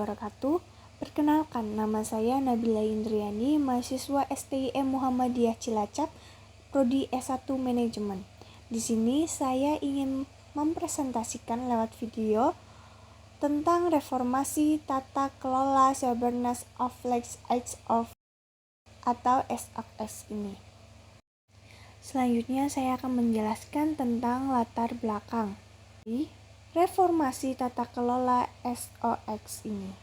wabarakatuh. Perkenalkan, nama saya Nabila Indriani, mahasiswa STIM Muhammadiyah Cilacap, Prodi S1 Manajemen. Di sini saya ingin mempresentasikan lewat video tentang reformasi tata kelola Cybernetics of Flex X of atau SOX ini. Selanjutnya saya akan menjelaskan tentang latar belakang reformasi tata kelola SOX ini.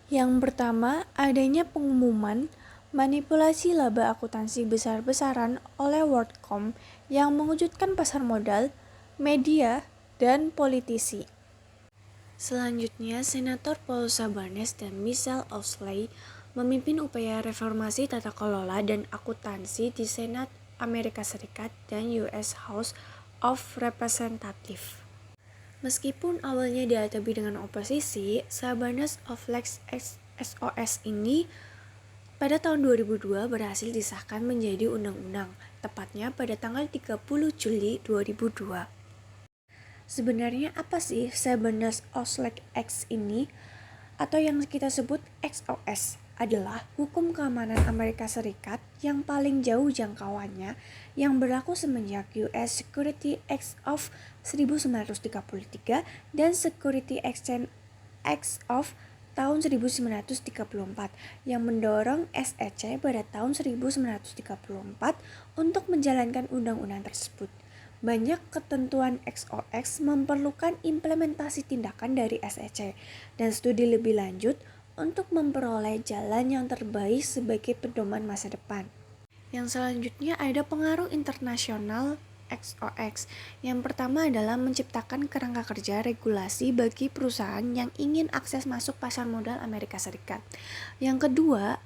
Yang pertama, adanya pengumuman manipulasi laba akuntansi besar-besaran oleh WorldCom yang mengejutkan pasar modal, media, dan politisi. Selanjutnya, Senator Paul Sabarnes dan Michelle Owsley memimpin upaya reformasi tata kelola dan akuntansi di Senat Amerika Serikat dan US House of Representatives. Meskipun awalnya dihadapi dengan oposisi, Cybernetics of Flex SOX ini pada tahun 2002 berhasil disahkan menjadi undang-undang, tepatnya pada tanggal 30 Juli 2002. Sebenarnya apa sih Cybernetics of Flex X ini? Atau yang kita sebut XOS adalah hukum keamanan Amerika Serikat yang paling jauh jangkauannya yang berlaku semenjak US Security Act of 1933 dan Security Exchange Act of tahun 1934 yang mendorong SEC pada tahun 1934 untuk menjalankan undang-undang tersebut. Banyak ketentuan XOX memerlukan implementasi tindakan dari SEC dan studi lebih lanjut untuk memperoleh jalan yang terbaik sebagai pedoman masa depan. Yang selanjutnya ada pengaruh internasional XOX. Yang pertama adalah menciptakan kerangka kerja regulasi bagi perusahaan yang ingin akses masuk pasar modal Amerika Serikat. Yang kedua,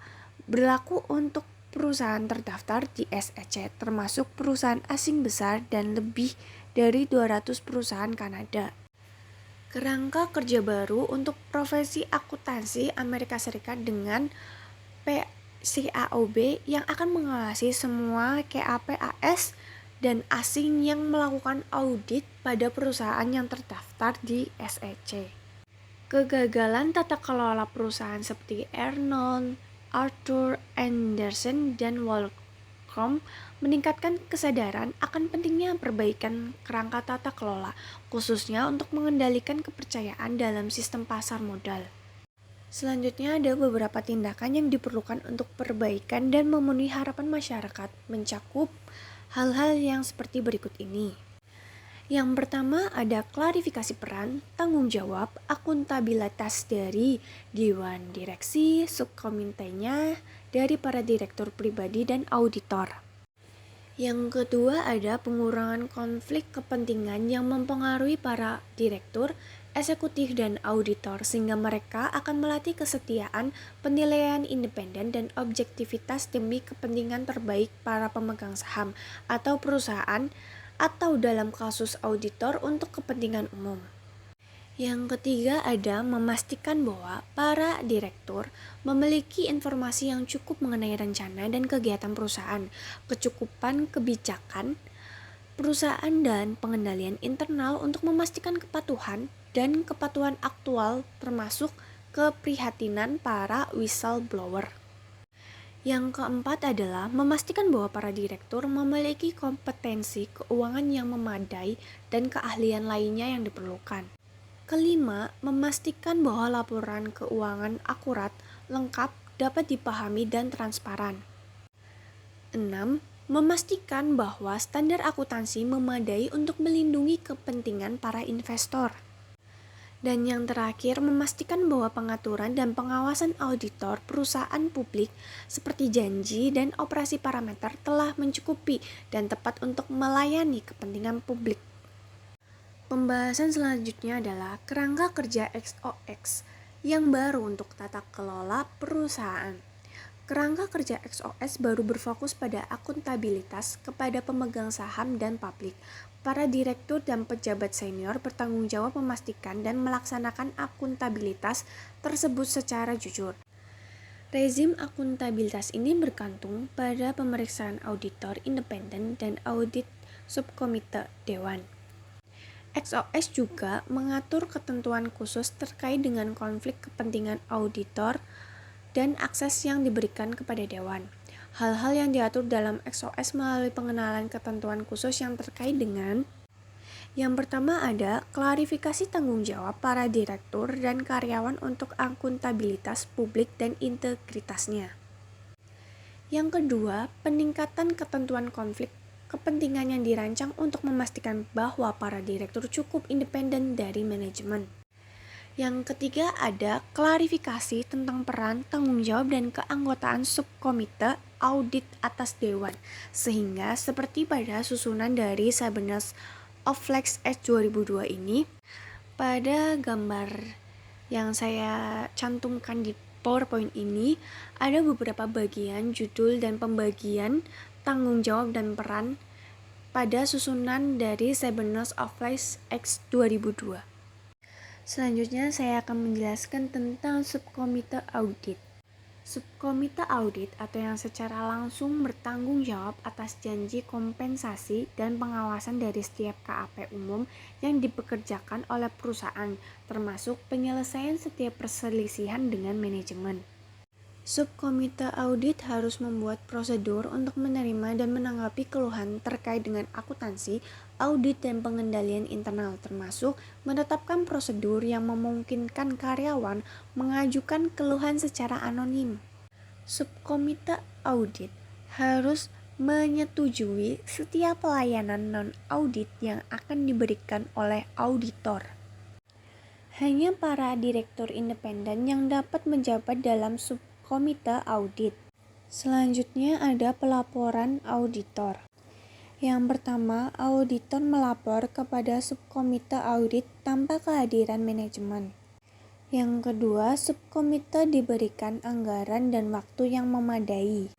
berlaku untuk perusahaan terdaftar di SEC, termasuk perusahaan asing besar dan lebih dari 200 perusahaan Kanada. Kerangka kerja baru untuk profesi akuntansi Amerika Serikat dengan PCAOB yang akan mengawasi semua KAPAS dan asing yang melakukan audit pada perusahaan yang terdaftar di SEC. Kegagalan tata kelola perusahaan seperti Arnold, Arthur Andersen, dan WorldCom meningkatkan kesadaran akan pentingnya perbaikan kerangka tata kelola, khususnya untuk mengendalikan kepercayaan dalam sistem pasar modal. Selanjutnya ada beberapa tindakan yang diperlukan untuk perbaikan dan memenuhi harapan masyarakat, mencakup hal-hal yang seperti berikut ini. Yang pertama ada klarifikasi peran, tanggung jawab, akuntabilitas dari Dewan Direksi, subkomitenya, dari para direktur pribadi dan auditor. Yang kedua ada pengurangan konflik kepentingan yang mempengaruhi para direktur, eksekutif, dan auditor sehingga mereka akan melatih kesetiaan, penilaian independen, dan objektivitas demi kepentingan terbaik para pemegang saham atau perusahaan atau dalam kasus auditor untuk kepentingan umum. Yang ketiga ada memastikan bahwa para direktur memiliki informasi yang cukup mengenai rencana dan kegiatan perusahaan, kecukupan kebijakan perusahaan dan pengendalian internal untuk memastikan kepatuhan dan kepatuhan aktual termasuk keprihatinan para whistleblower. Yang keempat adalah memastikan bahwa para direktur memiliki kompetensi keuangan yang memadai dan keahlian lainnya yang diperlukan. Kelima, memastikan bahwa laporan keuangan akurat, lengkap, dapat dipahami dan transparan. 6. Memastikan bahwa standar akuntansi memadai untuk melindungi kepentingan para investor. Dan yang terakhir, memastikan bahwa pengaturan dan pengawasan auditor perusahaan publik seperti janji dan operasi parameter telah mencukupi dan tepat untuk melayani kepentingan publik. Pembahasan selanjutnya adalah kerangka kerja XOX yang baru untuk tata kelola perusahaan. Kerangka kerja XOX baru berfokus pada akuntabilitas kepada pemegang saham dan publik. Para direktur dan pejabat senior bertanggung jawab memastikan dan melaksanakan akuntabilitas tersebut secara jujur. Rezim akuntabilitas ini bergantung pada pemeriksaan auditor independen dan audit subkomite dewan. XOS juga mengatur ketentuan khusus terkait dengan konflik kepentingan auditor dan akses yang diberikan kepada dewan. Hal-hal yang diatur dalam XOS melalui pengenalan ketentuan khusus yang terkait dengan yang pertama ada klarifikasi tanggung jawab para direktur dan karyawan untuk akuntabilitas publik dan integritasnya. Yang kedua, peningkatan ketentuan konflik kepentingan yang dirancang untuk memastikan bahwa para direktur cukup independen dari manajemen. Yang ketiga ada klarifikasi tentang peran, tanggung jawab, dan keanggotaan subkomite audit atas dewan. Sehingga seperti pada susunan dari Sabines of Flex Act 2002 ini, pada gambar yang saya cantumkan di PowerPoint ini, ada beberapa bagian judul dan pembagian tanggung jawab dan peran pada susunan dari Sabines of Flex Act 2002. Selanjutnya saya akan menjelaskan tentang subkomite audit. Subkomite audit atau yang secara langsung bertanggung jawab atas janji kompensasi dan pengawasan dari setiap KAP umum yang dipekerjakan oleh perusahaan, termasuk penyelesaian setiap perselisihan dengan manajemen. Subkomite audit harus membuat prosedur untuk menerima dan menanggapi keluhan terkait dengan akuntansi, audit, dan pengendalian internal, termasuk menetapkan prosedur yang memungkinkan karyawan mengajukan keluhan secara anonim. Subkomite audit harus menyetujui setiap pelayanan non-audit yang akan diberikan oleh auditor. Hanya para direktur independen yang dapat menjabat dalam subkomite audit. Selanjutnya ada pelaporan auditor. Yang pertama, auditor melapor kepada subkomite audit tanpa kehadiran manajemen. Yang kedua, subkomite diberikan anggaran dan waktu yang memadai.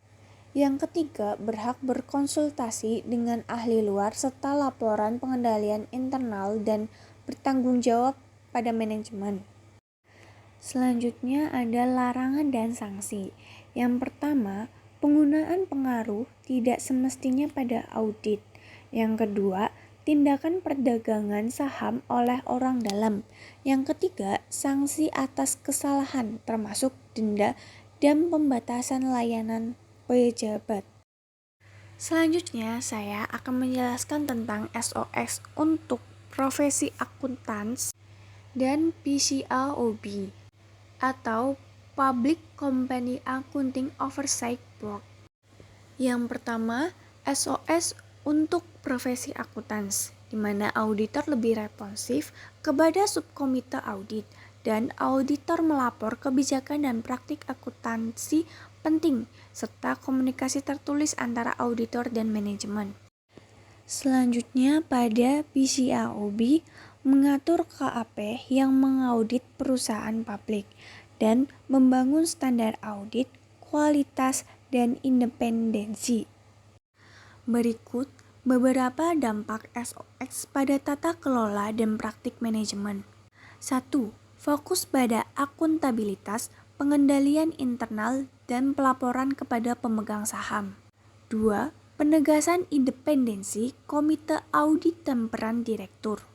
Yang ketiga, berhak berkonsultasi dengan ahli luar serta laporan pengendalian internal dan bertanggung jawab pada manajemen. Selanjutnya ada larangan dan sanksi. Yang pertama, penggunaan pengaruh tidak semestinya pada audit. Yang kedua, tindakan perdagangan saham oleh orang dalam. Yang ketiga, sanksi atas kesalahan termasuk denda dan pembatasan layanan pejabat. Selanjutnya, saya akan menjelaskan tentang SOX untuk profesi akuntan dan PCAOB atau Public Company Accounting Oversight Board. Yang pertama, SOS untuk profesi akuntansi, di mana auditor lebih responsif kepada subkomite audit dan auditor melapor kebijakan dan praktik akuntansi penting serta komunikasi tertulis antara auditor dan manajemen. Selanjutnya pada PCAOB mengatur KAP yang mengaudit perusahaan publik dan membangun standar audit, kualitas, dan independensi. Berikut beberapa dampak SOX pada tata kelola dan praktik manajemen. 1. Fokus pada akuntabilitas, pengendalian internal, dan pelaporan kepada pemegang saham. 2. Penegasan independensi komite audit dan peran direktur.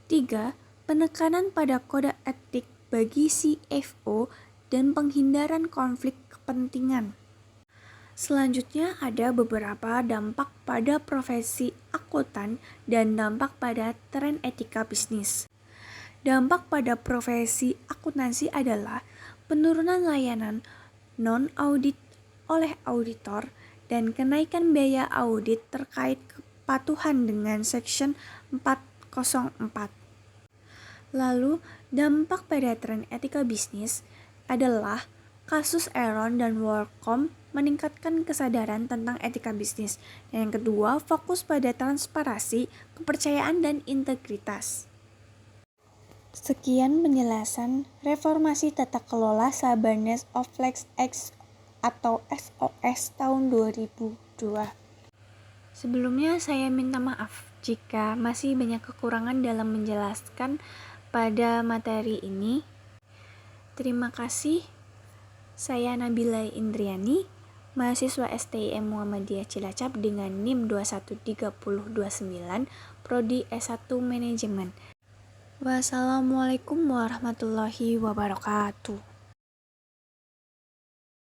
3. Penekanan pada kode etik bagi CFO dan penghindaran konflik kepentingan. Selanjutnya ada beberapa dampak pada profesi akuntan dan dampak pada tren etika bisnis. Dampak pada profesi akuntansi adalah penurunan layanan non-audit oleh auditor dan kenaikan biaya audit terkait kepatuhan dengan Section 404. Lalu, dampak pada tren etika bisnis adalah kasus Enron dan WorldCom meningkatkan kesadaran tentang etika bisnis. Yang kedua, fokus pada transparansi, kepercayaan, dan integritas. Sekian penjelasan reformasi tata kelola Sabines of Flex Act atau SOX tahun 2002. Sebelumnya saya minta maaf jika masih banyak kekurangan dalam menjelaskan pada materi ini. Terima kasih. Saya Nabila Indriani, mahasiswa STIM Muhammadiyah Cilacap dengan NIM 213029, Prodi S1 Manajemen. Wassalamualaikum warahmatullahi wabarakatuh.